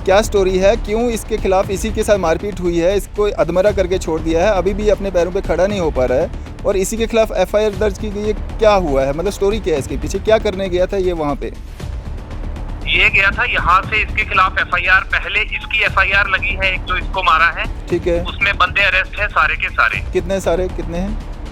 क्या स्टोरी है, क्यों इसके खिलाफ इसी के साथ मारपीट हुई है, इसको अधमरा करके छोड़ दिया है, अभी भी अपने पैरों पे खड़ा नहीं हो पा रहा है और इसी के खिलाफ एफआईआर दर्ज की गई है। क्या हुआ है, मतलब स्टोरी क्या है इसके पीछे, क्या करने गया था ये वहाँ पे? ये गया था यहाँ से इसके खिलाफ एफआईआर, पहले इसकी एफआईआर लगी है, एक जो इसको मारा है, ठीक है, उसमें बंदे अरेस्ट है सारे के सारे। कितने हैं?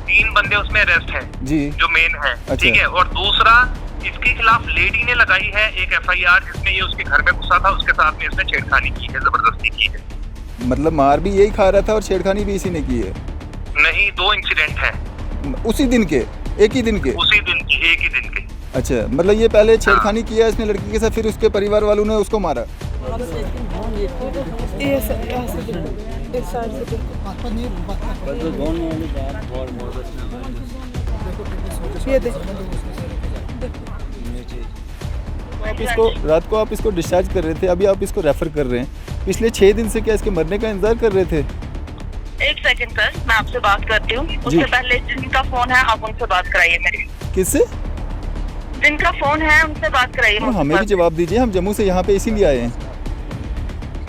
3 बंदे उसमें अरेस्ट हैं जी, जो मेन है। अच्छा। ठीक है, और दूसरा इसके खिलाफ लेडी ने लगाई है एक एफआईआर जिसमें ये उसके घर में घुसा था, उसके साथ में इसने छेड़खानी की है, जबरदस्ती की है। मतलब मार भी यही खा रहा था और छेड़खानी भी इसी ने की है? नहीं, 2 इंसिडेंट है उसी दिन के, एक ही दिन के? उसी दिन की, एक ही दिन के। अच्छा, मतलब ये पहले छेड़खानी किया इसने लड़की के साथ, फिर उसके परिवार वालों ने उसको मारा? आप इसको रात को आप इसको डिस्चार्ज कर रहे थे, अभी आप इसको रेफर कर रहे हैं, पिछले 6 दिन से क्या इसके मरने का इंतजार कर रहे थे? एक सेकंड सर, मैं आपसे बात करती हूँ। उससे पहले जिनका फोन है आप उनसे बात कराइए मेरी। किससे? जिनका फोन है उनसे बात कराइए। हमें भी जवाब दीजिए, हम जम्मू से यहाँ पे इसीलिए आए हैं।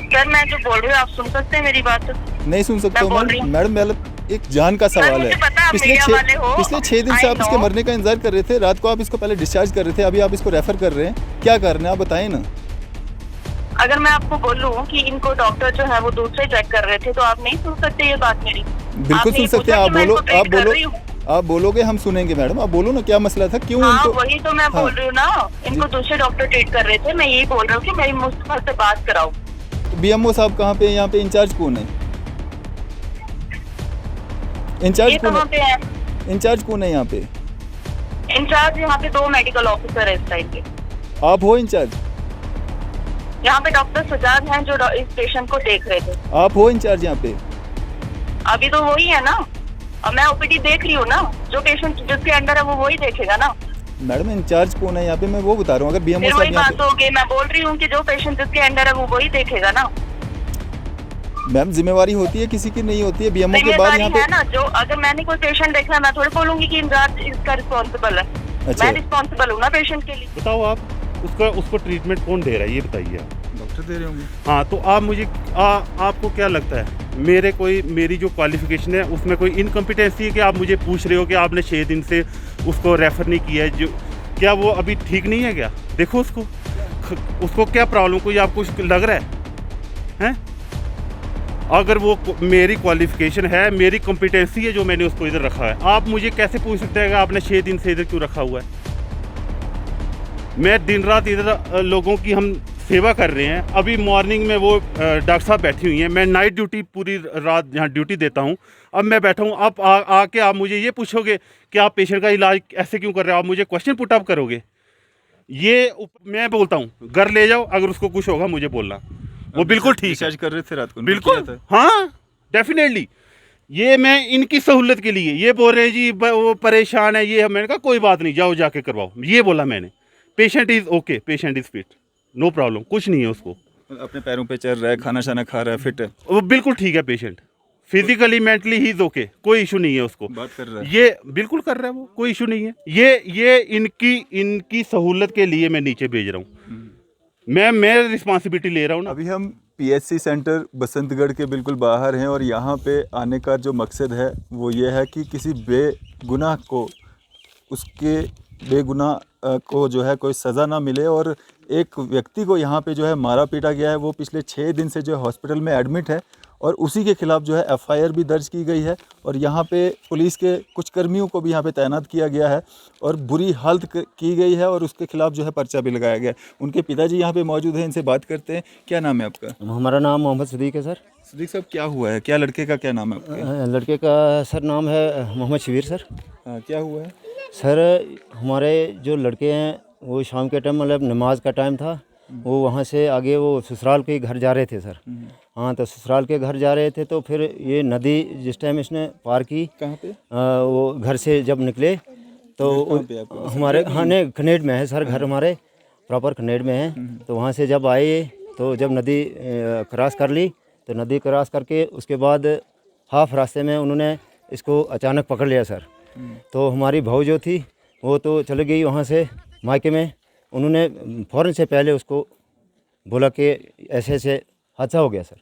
सर मैं जो बोल रही हूँ आप सुन सकते हैं मेरी बात? नहीं सुन सकता हूँ मैडम, एक जान का सवाल है। पिछले 6 दिन से आप इसके मरने का इंतजार कर रहे थे, रात को आप इसको पहले डिस्चार्ज कर रहे थे, अभी आप इसको रेफर कर रहे हैं, क्या कर रहे हैं आप बताएं ना। अगर मैं आपको बोलूं कि इनको डॉक्टर जो है वो दूसरे चेक कर रहे थे तो आप नहीं सुन सकते ये बात मेरी? बिल्कुल सुन सकते हैं, आप बोलोगे हम सुनेंगे। मैडम आप बोलो ना, क्या मसला था, क्यों? हाँ वही तो मैं बोल रही हूँ ना, इनको दूसरे डॉक्टर ट्रीट कर रहे थे, मैं यही बोल रही हूँ कि मेरी मुस्तफा से बात कराओ। बीएमओ साहब कहाँ पे, यहाँ पे इंचार्ज कौन है? इंचार्ज कौन है यहाँ पे? इंचार्ज यहाँ पे 2 मेडिकल ऑफिसर है इस टाइम पे। आप हो इंचार्ज? यहाँ पे डॉक्टर सजाद हैं जो इस पेशेंट को देख रहे थे। आप हो इंचार्ज यहाँ पे? अभी तो वही है ना, अब मैं ओपीडी देख रही हूँ ना, जो पेशेंट जिसके अंडर है वो वही देखेगा ना। मैडम इंचार्ज कौन है यहाँ पे, मैं वो बता रहा हूँ। अगर बीएमओ वही बात होगी, मैं बोल रही हूँ कि जो पेशेंट जिसके अंडर है वो वही देखेगा ना। मैम जिम्मेवारी होती है किसी की, नहीं होती है बीएमओ के बाद यहाँ पे है ना। जो अगर मैंने कोई पेशेंट देखा, मैं थोड़ी बोलूंगी कि इंचार्ज इसका रिस्पॉन्सिबल है। अच्छा। मैं रिस्पॉन्सिबल हूँ ना पेशेंट के लिए। बताओ आप उसको ट्रीटमेंट कौन दे रहा है ये बताइए आप। डॉक्टर दे रहे होंगे। हाँ तो आप मुझे आपको क्या लगता है मेरी जो क्वालिफिकेशन है उसमें कोई इनकम्पिटेंसी है कि आप मुझे पूछ रहे हो कि आपने 6 दिन से उसको रेफ़र नहीं किया है? जो क्या वो अभी ठीक नहीं है क्या? देखो उसको क्या प्रॉब्लम कोई आपको लग रहा है? अगर वो मेरी क्वालिफिकेशन है, मेरी कॉम्पिटेंसी है जो मैंने उसको इधर रखा है, आप मुझे कैसे पूछ सकते हैं कि आपने 6 दिन से इधर क्यों रखा हुआ है? मैं दिन रात इधर लोगों की हम सेवा कर रहे हैं। अभी मॉर्निंग में वो डॉक्टर साहब बैठी हुई हैं, मैं नाइट ड्यूटी पूरी रात यहाँ ड्यूटी देता हूँ। अब मैं बैठा हूँ, आप आके आप मुझे ये पूछोगे कि आप पेशेंट का इलाज ऐसे क्यों कर रहे हो? आप मुझे क्वेश्चन पुट अप करोगे? ये मैं बोलता हूँ घर ले जाओ, अगर उसको कुछ होगा मुझे बोलना। वो बिल्कुल ठीक है। कर रहे थे रात को? बिल्कुल हाँ, डेफिनेटली। ये मैं इनकी सहूलत के लिए ये बोल रहे हैं जी वो परेशान है, ये मैंने कहा कोई बात नहीं, जाओ जाके करवाओ, ये बोला मैंने। Patient is okay, patient is fit, no problem, कुछ नहीं है उसको। अपने पैरों पे चल रहा है, खाना शाना खा रहा है, फिट है, वो बिल्कुल ठीक है patient. Physically mentally he is okay, कोई इशू नहीं है उसको। बात कर रहा है, ये बिल्कुल कर रहा है, वो कोई इशू नहीं है। ये इनकी सहूलत के लिए मैं नीचे भेज रहा हूँ। मैं रिस्पॉन्सिबिलिटी ले रहा हूँ ना। अभी हम पीएचसी सेंटर बसंतगढ़ के बिल्कुल बाहर हैं और यहाँ पे आने का जो मकसद है वो ये है कि किसी बेगुनाह को उसके बेगुनाह को जो है कोई सज़ा ना मिले। और एक व्यक्ति को यहाँ पे जो है मारा पीटा गया है, वो पिछले 6 दिन से जो है हॉस्पिटल में एडमिट है और उसी के खिलाफ जो है एफआईआर भी दर्ज की गई है। और यहाँ पे पुलिस के कुछ कर्मियों को भी यहाँ पे तैनात किया गया है और बुरी हालत की गई है और उसके खिलाफ जो है पर्चा भी लगाया गया है। उनके पिताजी यहाँ पे मौजूद हैं, इनसे बात करते हैं। क्या नाम है आपका? हमारा नाम मोहम्मद सदीक है सर। सदीक साहब क्या हुआ है, क्या लड़के का क्या नाम है आपके? लड़के का सर नाम है मोहम्मद शबीर सर। हाँ, क्या हुआ है सर? हमारे जो लड़के हैं वो शाम के टाइम मतलब नमाज का टाइम था, वो वहाँ से आगे वो ससुराल के घर जा रहे थे सर। हाँ तो ससुराल के घर जा रहे थे तो फिर ये नदी जिस टाइम इसने पार की, कहाँ पे? वो घर से जब निकले तो हमारे हाँ नहीं खनेड में है सर, घर हमारे प्रॉपर खनेड में है। तो वहाँ से जब आए तो जब नदी क्रॉस कर ली तो नदी क्रॉस करके उसके बाद हाफ रास्ते में उन्होंने इसको अचानक पकड़ लिया सर। तो हमारी बहू जो थी वो तो चली गई वहाँ से मायके में, उन्होंने फ़ौरन से पहले उसको बोला कि ऐसे ऐसे हादसा हो गया सर।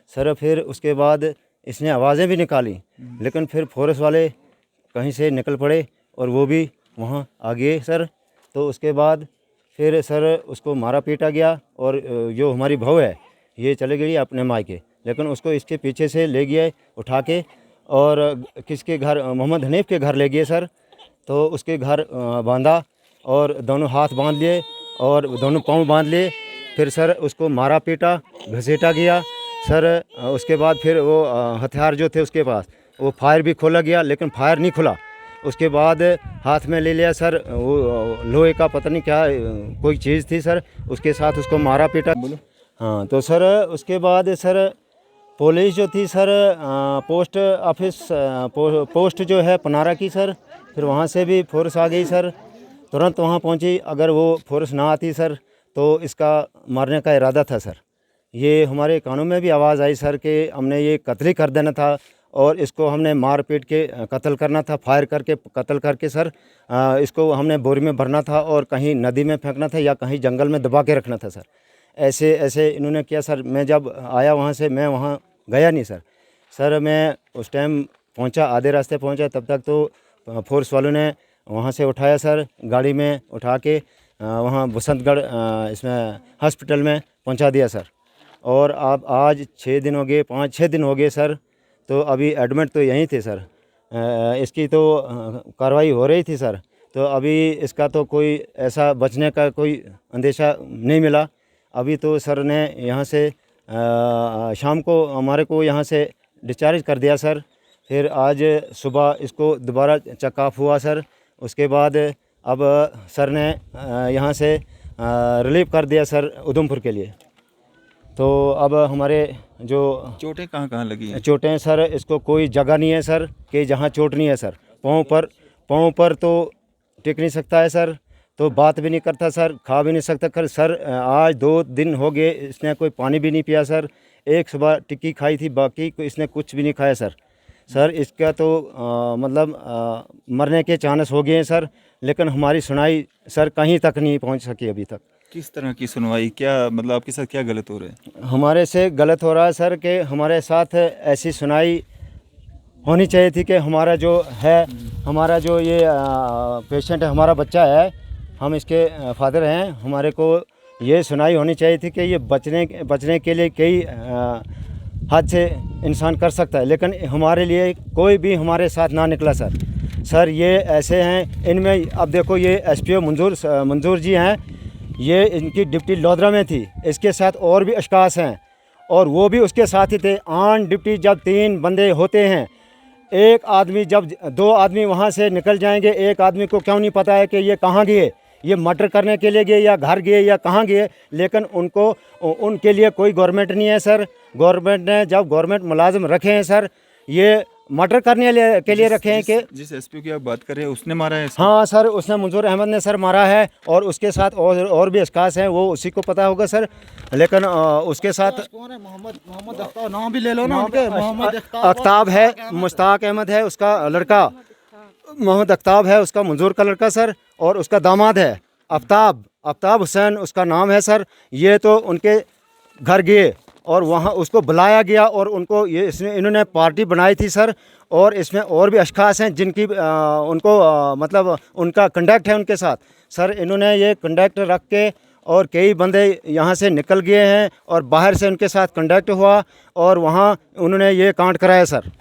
सर फिर उसके बाद इसने आवाज़ें भी निकाली, लेकिन फिर फॉरेस्ट वाले कहीं से निकल पड़े और वो भी वहाँ आ गए सर। तो उसके बाद फिर सर उसको मारा पीटा गया और जो हमारी बहू है ये चले गई अपने मायके, लेकिन उसको इसके पीछे से ले गए उठा के और किसके घर, मोहम्मद हनीफ के घर ले गए सर। तो उसके घर बांधा और दोनों हाथ बांध लिए और दोनों पाँव बांध लिए। फिर सर उसको मारा पीटा, घसीटा गया सर। उसके बाद फिर वो हथियार जो थे उसके पास, वो फायर भी खोला गया लेकिन फायर नहीं खुला। उसके बाद हाथ में ले लिया सर वो लोहे का पता नहीं क्या कोई चीज़ थी सर, उसके साथ उसको मारा पीटा। हाँ, तो सर उसके बाद सर पुलिस जो थी सर पोस्ट ऑफिस पोस्ट जो है पनारा की सर, फिर वहाँ से भी फोर्स आ गई सर, तुरंत वहाँ पहुँची। अगर वो फोर्स ना आती सर तो इसका मारने का इरादा था सर। ये हमारे कानों में भी आवाज़ आई सर कि हमने ये कत्ल ही कर देना था और इसको हमने मार पीट के कत्ल करना था, फायर करके कत्ल करके सर इसको हमने बोरी में भरना था और कहीं नदी में फेंकना था या कहीं जंगल में दबा के रखना था सर। ऐसे ऐसे इन्होंने किया सर। मैं जब आया वहाँ से, मैं वहाँ गया नहीं सर। सर मैं उस टाइम पहुँचा, आधे रास्ते पहुँचा, तब तक तो फोर्स वालों ने वहाँ से उठाया सर, गाड़ी में उठा के वहाँ बसंतगढ़ इसमें हॉस्पिटल में पहुँचा दिया सर। और अब आज 6 दिन हो गए, 5-6 दिन हो गए सर। तो अभी एडमिट तो यहीं थे सर। इसकी तो कार्रवाई हो रही थी सर। तो अभी इसका तो कोई ऐसा बचने का कोई अंदेशा नहीं मिला। अभी तो सर ने यहाँ से शाम को हमारे को यहाँ से डिस्चार्ज कर दिया सर। फिर आज सुबह इसको दोबारा चेकअप हुआ सर। उसके बाद अब सर ने यहाँ से रिलीव कर दिया सर उधमपुर के लिए। तो अब हमारे जो चोटें कहाँ कहाँ लगी हैं? चोटें सर, इसको कोई जगह नहीं है सर कि जहाँ चोट नहीं है सर। पाँव पर तो टिक नहीं सकता है सर, तो बात भी नहीं करता सर, खा भी नहीं सकता सर। आज 2 दिन हो गए इसने कोई पानी भी नहीं पिया सर। एक सुबह टिक्की खाई थी, बाकी इसने कुछ भी नहीं खाया सर। सर इसका तो मतलब मरने के चांस हो गए हैं सर, लेकिन हमारी सुनाई सर कहीं तक नहीं पहुंच सकी अभी तक। किस तरह की सुनवाई, क्या मतलब आपके साथ क्या गलत हो रहा है? हमारे से गलत हो रहा है सर कि हमारे साथ ऐसी सुनाई होनी चाहिए थी कि हमारा जो है, हमारा जो ये पेशेंट है, हमारा बच्चा है, हम इसके फादर हैं, हमारे को ये सुनाई होनी चाहिए थी कि ये बचने के लिए कई हद से इंसान कर सकता है, लेकिन हमारे लिए कोई भी हमारे साथ ना निकला सर। सर ये ऐसे हैं, इनमें अब देखो ये एसपीओ मंजूर जी हैं, ये इनकी डिप्टी लोधरा में थी, इसके साथ और भी अशखास हैं और वो भी उसके साथ ही थे। ऑन डिप्टी जब 3 बंदे होते हैं, एक आदमी जब 2 आदमी वहाँ से निकल जाएंगे, एक आदमी को क्यों नहीं पता है कि ये कहाँ गए, ये मर्डर करने के लिए गए या घर गए या कहाँ गए। लेकिन उनके लिए कोई गवर्नमेंट नहीं है सर। गवर्नमेंट ने जब गवर्नमेंट मुलाजिम रखे हैं सर, ये मर्डर करने के लिए रखे हैं कि जिस एसपी की आप बात कर रहे हैं उसने मारा है इसको? हाँ सर, उसने मंजूर अहमद ने सर मारा है और उसके साथ और भी अशखास हैं, वो उसी को पता होगा सर। लेकिन उसके साथ मोहम्मद अख्ताब, नाम भी ले लो ना उनके। मोहम्मद अख्ताब है, मुश्ताक अहमद है उसका लड़का, मोहम्मद अख्ताब है उसका मंजूर का लड़का सर, और उसका दामाद है आफ्ताब हुसैन उसका नाम है सर। ये तो उनके घर गए और वहाँ उसको बुलाया गया और उनको इन्होंने पार्टी बनाई थी सर। और इसमें और भी अशखास हैं जिनकी उनको मतलब उनका कंडक्ट है उनके साथ सर। इन्होंने ये कंडक्ट रख के और कई बंदे यहाँ से निकल गए हैं और बाहर से उनके साथ कंडक्ट हुआ और वहाँ उन्होंने ये कांड कराया सर।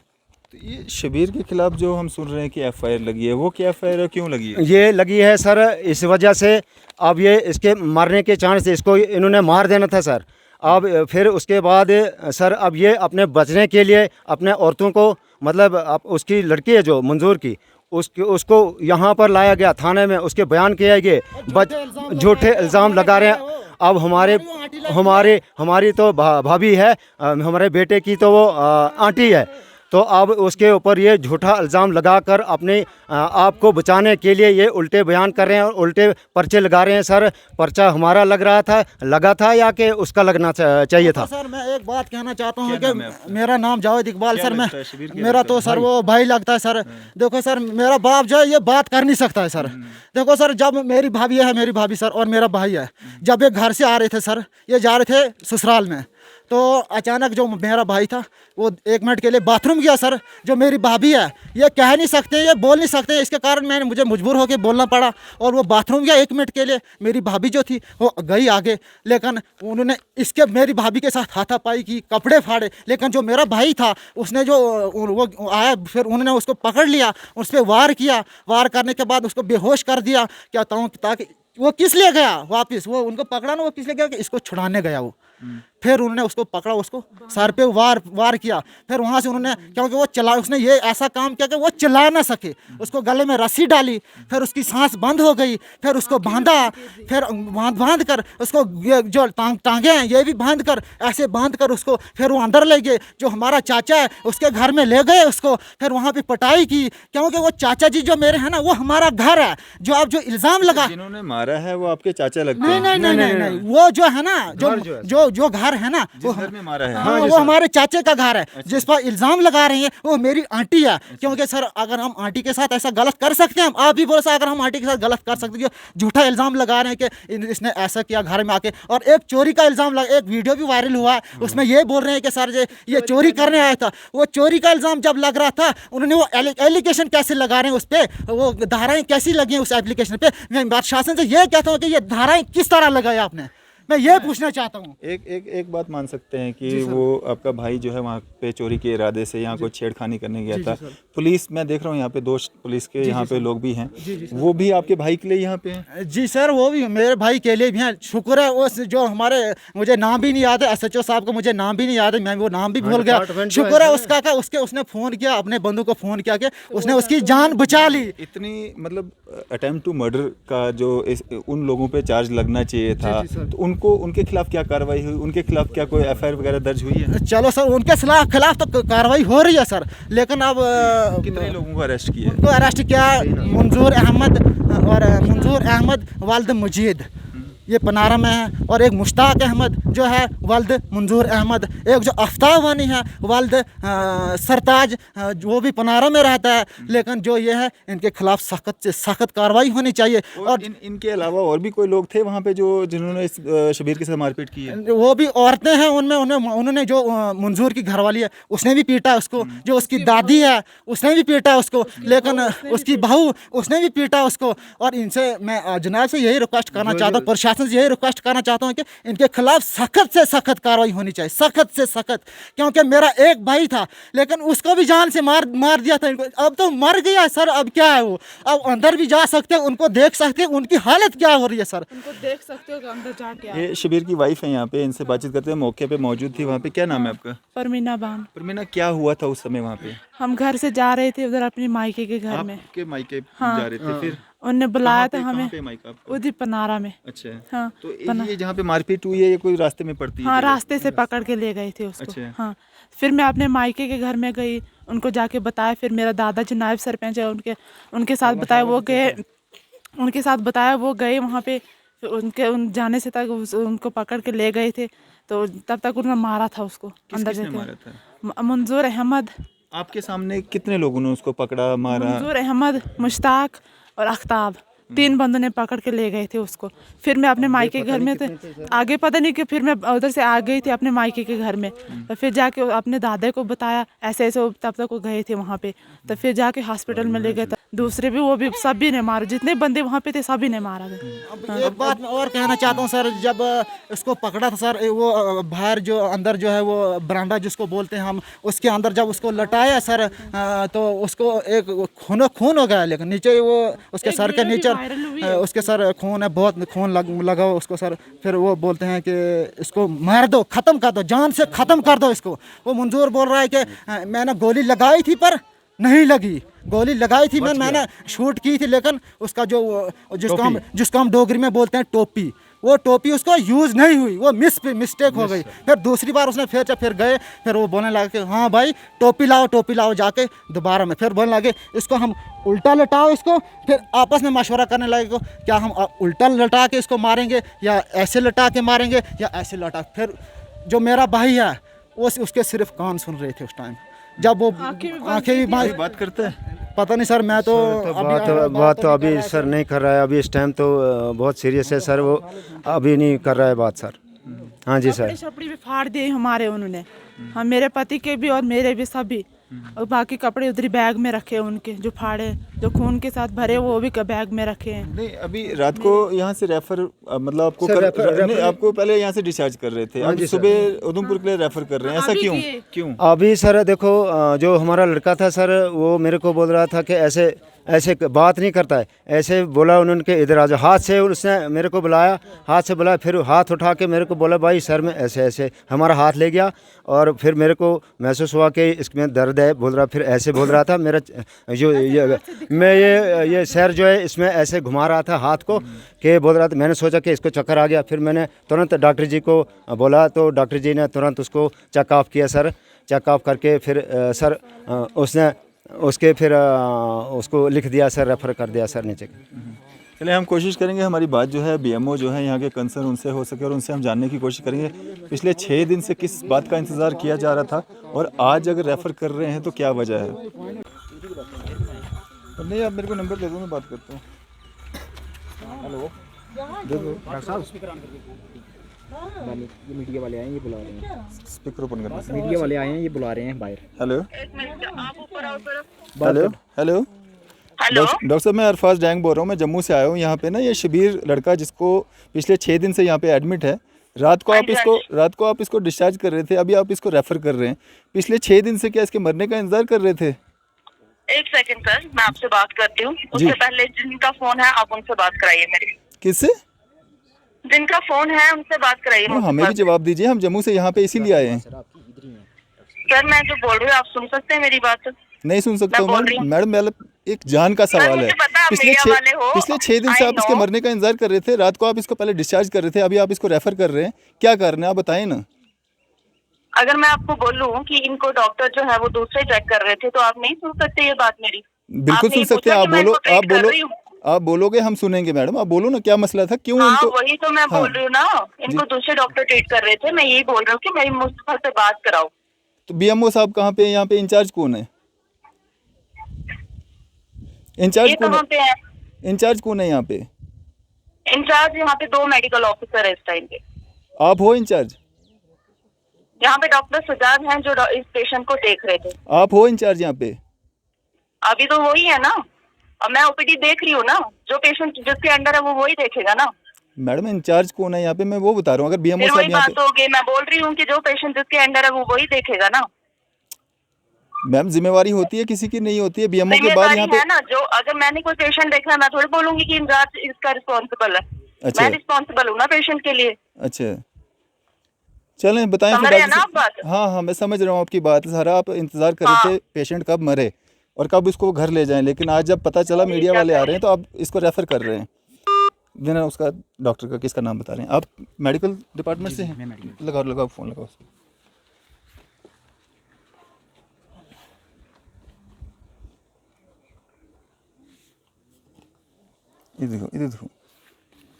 तो ये शबीर के खिलाफ जो हम सुन रहे हैं कि एफआईआर लगी है, वो क्या एफआईआर क्यों लगी है? ये लगी है सर इस वजह से, अब ये इसके मरने के चांस, इसको इन्होंने मार देना था सर। अब फिर उसके बाद सर अब ये अपने बचने के लिए अपने औरतों को, मतलब अब उसकी लड़की है जो मंजूर की, उसको यहाँ पर लाया गया थाने में, उसके बयान किए गए, झूठे इल्ज़ाम लगा रहे हैं। अब हमारी तो भाभी है, हमारे बेटे की तो वो आंटी है। तो अब उसके ऊपर ये झूठा इल्ज़ाम लगाकर अपने आप को बचाने के लिए ये उल्टे बयान कर रहे हैं और उल्टे पर्चे लगा रहे हैं। सर, पर्चा हमारा लगा था या कि उसका लगना चाहिए था? सर मैं एक बात कहना चाहता हूँ क्या नाम है आपका? कि मेरा नाम जावेद इकबाल। सर मैं, शिविर क्या मेरा लगता तो सर वो भाई लगता है सर। देखो सर, मेरा बाप जो है ये बात कर नहीं सकता है सर। देखो सर, जब मेरी भाभी है, मेरी भाभी सर, और मेरा भाई है, जब ये घर से आ रहे थे सर, ये जा रहे थे ससुराल में, तो अचानक जो मेरा भाई था वो 1 मिनट के लिए बाथरूम गया सर। जो मेरी भाभी है ये कह नहीं सकते, ये बोल नहीं सकते, इसके कारण मुझे मजबूर होकर बोलना पड़ा, और वो बाथरूम गया 1 मिनट के लिए। मेरी भाभी जो थी वो गई आगे, लेकिन उन्होंने मेरी भाभी के साथ हाथापाई की, कपड़े फाड़े। लेकिन जो मेरा भाई था उसने जो वो आया, फिर उन्होंने उसको पकड़ लिया, उस पर वार किया। वार करने के बाद उसको बेहोश कर दिया, क्या ताकि वो किस लिए गया वापस, वो उनको पकड़ा ना, वो किस लिए गया कि इसको छुड़ाने गया वो। फिर उन्होंने उसको पकड़ा, उसको सर पे वार किया। फिर वहाँ से उन्होंने, क्योंकि वो उसने ये ऐसा काम किया कि वो चिल्ला ना सके, उसको गले में रस्सी डाली, फिर उसकी सांस बंद हो गई, फिर उसको बांधा, फिर बांध कर उसको जो टांगे हैं ये भी बांध कर, ऐसे बांध कर उसको फिर वो अंदर ले गए। जो हमारा चाचा है उसके घर में ले गए उसको, फिर वहाँ पे पिटाई की, क्योंकि वो चाचा जी जो मेरे हैं ना, वो हमारा घर है। जो आप जो इल्ज़ाम लगा, जिन्होंने मारा है वो आपके चाचा लगते हैं? नहीं, वो जो है ना, जो घर है ना, वो घर में मारा है? हाँ, वो हमारे चाचे का घर है। जिस पर इल्जाम लगा रहे हैं वो मेरी आंटी है। क्योंकि सर, अगर हम आंटी के साथ ऐसा गलत कर सकते हैं, आप भी बोलो सर, अगर हम आंटी के साथ गलत कर सकते हैं, झूठा इल्जाम लगा रहे हैं कि इसने ऐसा किया घर में आके। और एक चोरी का इल्जाम लगा, एक वीडियो भी वायरल हुआ है, उसमें ये बोल रहे हैं कि सर ये चोरी करने आया था। वो चोरी का इल्जाम जब लग रहा था, उन्होंने वो एलिगेशन कैसे लगा रहे हैं उस पर, वो धाराएं कैसी लगी हैं उस एप्लीकेशन पे। मैं प्रशासन से ये कहता हूँ कि ये धाराएं किस तरह लगाई आपने, मैं ये पूछना चाहता हूँ। एक बात मान सकते हैं कि वो आपका भाई जो है वहाँ पे चोरी के इरादे से यहाँ कोई छेड़खानी करने गया था। पुलिस, मैं देख रहा हूँ यहाँ पे 2 पुलिस के यहाँ पे लोग भी हैं, वो भी आपके भाई के लिए यहाँ पे हैं? जी सर, वो भी मेरे भाई के लिए भी हैं। शुक्र है वो जो हमारे, मुझे नाम भी नहीं याद है, SHO साहब को मुझे नाम भी नहीं याद है, मैं वो नाम भी भूल गया। शुक्र है उसका का उसने फ़ोन किया, अपने बंधु को फ़ोन किया कि उसने उसकी जान बचा ली। इतनी मतलब अटेम्प्ट टू मर्डर का जो उन लोगों पे चार्ज लगना चाहिए था, तो उनके खिलाफ क्या कार्रवाई हुई? उनके खिलाफ क्या कोई FIR वगैरह दर्ज हुई है? चलो सर, उनके खिलाफ तो कार्रवाई हो रही है सर, लेकिन अब कितने लोगों को अरेस्ट किया? उनको अरेस्ट किया, मंजूर अहमद वालिद मजीद, ये पनारा में है, और एक मुश्ताक अहमद जो है वालिद मंजूर अहमद, एक जो आफ्ताब वानी है वालिद सरताज, वो भी पनारा में रहता है। लेकिन जो ये है, इनके खिलाफ सख्त से सख्त कार्रवाई होनी चाहिए। और इनके अलावा और भी कोई लोग थे वहाँ पे जिन्होंने इस शबीर के साथ मारपीट की है? वो भी औरतें हैं उनमें, उन्होंने जो मंजूर की घरवाली है उसने भी पीटा उसको, जो उसकी दादी है उसने भी पीटा उसको, लेकिन उसकी बहू उसने भी पीटा उसको। और इनसे मैं जनाब से यही रिक्वेस्ट करना चाहता हूँ, प्रशासन से यही रिक्वेस्ट करना चाहता हूँ कि इनके खिलाफ सख्त से सख्त कार्रवाई होनी चाहिए, सख्त से सख्त। क्योंकि मेरा एक भाई था, लेकिन उसको भी जान से मार दिया था इनको। अब तो मर गया सर, अब क्या है, वो अब अंदर भी जा सकते हैं, उनको देख सकते हैं, उनकी हालत क्या हो रही है सर, उनको देख सकते हो कि अंदर जाके। ये शबीर की वाइफ है यहाँ पे, इनसे बातचीत करते हैं, मौके पे मौजूद थी वहाँ पे। क्या नाम है आपका? परमीना बान। परमीना, क्या हुआ था उस समय वहाँ पे? हम घर से जा रहे थे उधर अपने मायके के घर में। आपके मायके हाँ, जा रहे थे, फिर उन्होंने बुलाया था हमें, कहाँ पे मायका आपका? उधर पनारा में। अच्छा, हाँ, तो ये जहाँ पे मारपीट हुई है, ये कोई रास्ते में पड़ती है? हाँ, रास्ते से पकड़ के ले गए थे उसको। अच्छा। हाँ, फिर मैं अपने मायके के घर में गई, उनको जाके बताया। फिर मेरा दादा जो नायब सरपंच है उनके साथ बताया, वो गए, उनके साथ बताया, वो गए वहाँ पे। उन जाने से तक उनको पकड़ के ले गए थे, तो तब तक उन्होंने मारा था उसको अंदर जाके। मंजूर अहमद। आपके सामने कितने लोगों ने उसको पकड़ा, मारा? मंजूर अहमद, मुश्ताक और आफ्ताब, 3 बंदों ने पकड़ के ले गए थे उसको। फिर मैं अपने मायके के घर में थे, आगे पता नहीं कि फिर मैं उधर से आ गई थी अपने मायके के घर में। तो फिर जाके अपने दादा को बताया ऐसे ऐसे, तब तक वो गए थे वहाँ पे। तो फिर जाके हॉस्पिटल में ले गए। दूसरे भी, वो भी सभी ने मारा, जितने बंदे वहाँ पे थे सभी ने मारा गया। एक बात मैं और कहना चाहता हूँ सर, जब इसको पकड़ा था सर, वो बाहर जो अंदर जो है वो बरामदा जिसको बोलते हैं हम, उसके अंदर जब उसको लटाया सर, तो उसको एक खून हो गया, लेकिन नीचे वो उसके सर के नीचे उसके सर खून है, बहुत खून लगा उसको सर। फिर वो बोलते हैं कि इसको मार दो, ख़त्म कर दो, जान से ख़त्म कर दो इसको। वो मंजूर बोल रहा है कि मैंने गोली लगाई थी पर नहीं लगी, गोली लगाई थी मैंने शूट की थी, लेकिन उसका जो जिसको हम डोगरी में बोलते हैं टोपी, वो टोपी उसको यूज़ नहीं हुई, वो मिस्टेक हो गई। फिर दूसरी बार उसने फिर गए, फिर वो बोलने लगे कि हाँ भाई टोपी लाओ, जाके दोबारा में फिर बोलने लगे इसको हम उल्टा लटाओ इसको। फिर आपस में मशवरा करने लगे को क्या हम उल्टा लटा के इसको मारेंगे या ऐसे लटा के मारेंगे या ऐसे लटा। फिर जो मेरा भाई है वो उसके सिर्फ कान सुन रहे थे उस टाइम, जब वो आंखें भी बात करते हैं। पता नहीं सर, मैं तो बात तो अभी सर नहीं कर रहा है, अभी इस टाइम तो बहुत सीरियस है सर, वो अभी नहीं कर रहा है बात सर। हाँ जी सर। कपड़े भी फाड़ दिए हमारे उन्होंने, हाँ मेरे पति के भी और मेरे भी सभी, और बाकी कपड़े उधर बैग में रखे उनके जो फाड़े, जो खून के साथ भरे वो भी बैग में रखे हैं। नहीं अभी रात को यहाँ से रेफर मतलब आपको नहीं, आपको पहले यहाँ से डिस्चार्ज कर रहे थे, अब सुबह उधमपुर के लिए रेफर कर रहे हैं, ऐसा क्यों? अभी सर देखो जो हमारा लड़का था सर वो मेरे को बोल रहा था कि ऐसे बात नहीं करता है, ऐसे बोला उन्होंने कि इधर आ जाओ। हाथ से उसने मेरे को बुलाया, हाथ से बुलाया, फिर हाथ उठा के मेरे को बोला भाई सर में ऐसे हमारा हाथ ले गया। और फिर मेरे को महसूस हुआ कि इसमें दर्द है, बोल रहा, फिर ऐसे बोल रहा था मेरा जो ये सर जो है इसमें ऐसे घुमा रहा था हाथ को कि बोल रहा था। मैंने सोचा कि इसको चक्कर आ गया, फिर मैंने तुरंत डॉक्टर जी को बोला तो डॉक्टर जी ने तुरंत उसको चेकअप किया सर। चेकअप करके फिर सर उसने उसके फिर उसको लिख दिया सर, रेफर कर दिया सर नीचे। चलिए हम कोशिश करेंगे हमारी बात जो है बीएमओ जो है यहाँ के कंसर्न उनसे हो सके और उनसे हम जानने की कोशिश करेंगे पिछले 6 दिन से किस बात का इंतज़ार किया जा रहा था और आज अगर रेफ़र कर रहे हैं तो क्या वजह है। नहीं आप मेरे को नंबर दे दो, मैं बात करता हूँ। हेलो दे दो डॉक्टर साहब, स्पीकर ऑन करके। ये मीडिया वाले आए हैं, ये बुला रहे हैं। स्पीकर ओपन करना। मीडिया वाले आए हैं, ये बुला रहे हैं बाहर। हेलो हेलो हेलो डॉक्टर साहब, मैं अरफाज डैंग बोल रहा हूँ, मैं जम्मू से आया हूँ यहाँ पे ना। ये शबीर लड़का जिसको पिछले 6 दिन से यहाँ पे एडमिट है, रात को आप इसको डिस्चार्ज कर रहे थे, अभी आप इसको रेफ़र कर रहे हैं। पिछले 6 दिन से क्या इसके मरने का इंतजार कर रहे थे? एक सेकंड सर, मैं आपसे बात करती हूँ। उससे पहले जिनका फोन है आप उनसे बात कराइए मेरी। किससे? जिनका फोन है उनसे बात कराइए। हमें भी जवाब दीजिए, हम जम्मू से यहाँ पे इसीलिए आए हैं। सर मैं जो बोल रही हूँ आप सुन सकते हैं मेरी बात? नहीं सुन सकता हूँ मैडम, एक जान का सवाल है। पिछले 6 दिन से आप इसके मरने का इंतजार कर रहे थे, रात को आप इसको पहले डिस्चार्ज कर रहे थे, अभी आप इसको रेफर कर रहे हैं, क्या कारण है आप बताएं ना। अगर मैं आपको बोलूं कि इनको डॉक्टर जो है वो दूसरे चेक कर रहे थे तो आप नहीं सुन सकते ये बात मेरी? बिल्कुल सुन सकते हैं, आप बोलोगे हम सुनेंगे मैडम, आप बोलो ना क्या मसला था, क्यों इनको। वही तो मैं बोल रही हूँ ना, इनको दूसरे डॉक्टर ट्रीट कर रहे थे, मैं यही बोल रही हूँ कि मेरी मुस्तफा से बात कराओ। तो बीएमओ साहब कहाँ पे, यहाँ पे इंचार्ज कौन है? इंचार्ज कौन है यहाँ पे? इंचार्ज यहाँ पे 2 मेडिकल ऑफिसर है इस टाइम पे। आप हो इंचार्ज? यहाँ पे डॉक्टर सजाद हैं जो इस पेशेंट को देख रहे थे। आप हो इंचार्ज यहाँ पे? अभी तो वही है ना, अब मैं ओपीडी देख रही हूँ ना, जो पेशेंट जिसके अंडर है वो वही देखेगा ना। मैडम इंचार्ज कौन है यहाँ पे, मैं वो बता रहा हूँ। अगर बीएमओ साहब यहाँ पे, बात हो गई, मैं बोल रही हूँ कि जो पेशेंट जिसके अंडर है वो वही देखेगा ना। मैम जिम्मेवारी होती है किसी की, नहीं होती है बीएमओ के बाद यहाँ पे है ना। जो अगर मैंने कोई पेशेंट देखना, मैं थोड़ी बोलूंगी कि इंचार्ज इसका रिस्पॉन्सिबल है। अच्छा। मैं रिस्पॉन्सिबल हूँ ना पेशेंट के लिए। अच्छा चलें बताएं समझ रहे हैं ना आप बात? हाँ मैं समझ रहा हूँ आपकी बात सारा। आप इंतजार कर रहे थे पेशेंट कब मरे और कब उसको घर ले जाएं, लेकिन आज जब पता चला मीडिया वाले आ रहे हैं तो आप इसको रेफर कर रहे हैं बिना उसका डॉक्टर का किसका नाम बता रहे हैं। आप मेडिकल डिपार्टमेंट से हैं? लगाओ फ़ोन लगाओ। इधर देखो।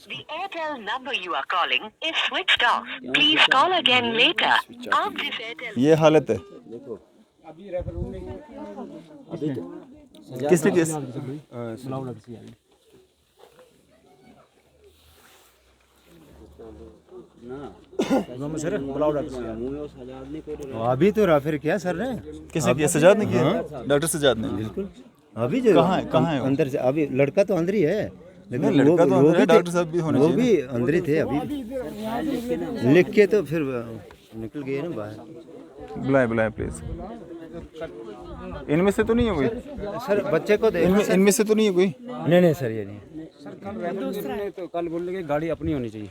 The Airtel number you are calling is switched off. Please call again later. आप जिस Airtel ये हालत है। किसने किस अभी तो रेफर किया सर ने। किसने किया? सजाद ने किया। डॉक्टर सजाद ने। बिल्कुल। अभी जो कहाँ है अंदर से, अभी लड़का तो अंदर ही है, लेकिन लड़का तो अंदर है, डॉक्टर साहब भी होने चाहिए। वो भी अंदर ही थे, अभी लिख के तो फिर निकल गए ना बाहर। बुलाए प्लीज। इनमें से तो नहीं है कोई सर? बच्चे को इनमें से तो नहीं है कोई? नहीं सर, ये नहीं। तो कल बोल रहे गाड़ी अपनी होनी चाहिए।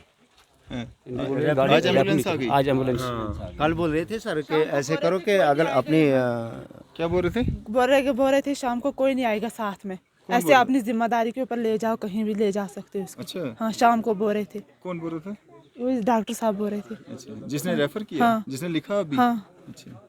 आज एम्बुलेंस आ गई। आज एम्बुलेंस कल बोल रहे थे सर कि ऐसे करो कि अगर अपनी क्या बोल रहे थे? बोल रहे थे शाम को कोई नहीं आएगा साथ में। ऐसे अपनी जिम्मेदारी के ऊपर ले जाओ, कहीं भी ले जा सकते हो उसको। अच्छा, हाँ, शाम को बोल रहे थे, कौन बोल रहा था? वो डॉक्टर साहब बोल रहे थे। अच्छा, जिसने रेफर किया, हाँ। जिसने लिखा अभी? हाँ। अच्छा,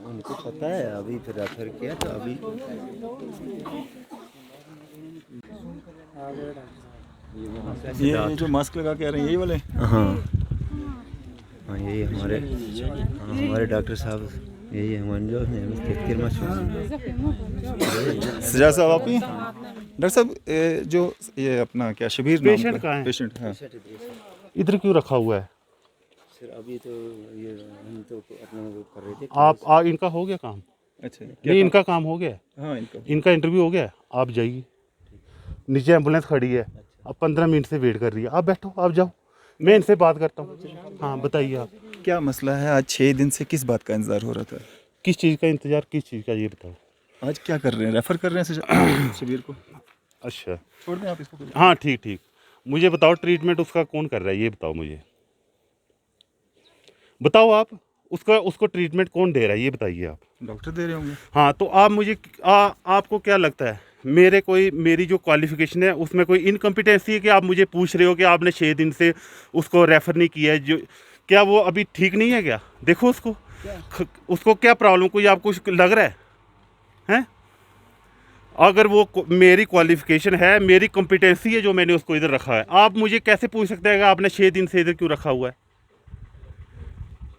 उनको पता है अभी फिर रेफर किया तो अभी ये जो मास्क लगा के आ रहे हैं यही वाले? हाँ हाँ यही हमारे डॉक्टर साहब, यही हमारे जो सजा साहब आप ही? डॉक्टर साहब जो ये अपना क्या शबीर नाम पेशेंट का कहाँ है? पेशेंट, हाँ, इधर क्यों रखा हुआ है? सर अभी तो ये हम तो अपना वो कर रहे थे। आप इनका हो गया काम? अच्छा, नहीं, इनका काम हो गया, हाँ, इनका इंटरव्यू हो गया। आप जाइए, नीचे एम्बुलेंस खड़ी है, अब 15 मिनट से वेट कर रही है। आप बैठो, आप जाओ, मैं इनसे बात करता हूँ। हाँ बताइए आप, क्या मसला है? आज 6 दिन से किस बात का इंतजार हो रहा था? किस चीज़ का इंतज़ार, किस चीज़ का, ये बताओ। आज क्या कर रहे हैं? रेफर कर रहे हैं शबीर को? अच्छा, छोड़ दें आप इसको। हाँ ठीक ठीक, मुझे बताओ ट्रीटमेंट उसका कौन कर रहा है, ये बताओ मुझे, बताओ आप, उसको ट्रीटमेंट कौन दे रहा है, ये बताइए आप। डॉक्टर दे रहे होंगे। हाँ, तो आप मुझे आपको क्या लगता है, मेरी जो क्वालिफ़िकेशन है उसमें कोई इनकम्पिटेंसी है कि आप मुझे पूछ रहे हो कि आपने 6 दिन से उसको रेफ़र नहीं किया है? जो क्या वो अभी ठीक नहीं है क्या? देखो उसको क्या प्रॉब्लम, कोई आपको लग रहा है? अगर वो मेरी क्वालिफ़िकेशन है, मेरी कॉम्पिटेंसी है जो मैंने उसको इधर रखा है, आप मुझे कैसे पूछ सकते हैं कि आपने 6 दिन से इधर क्यों रखा हुआ है?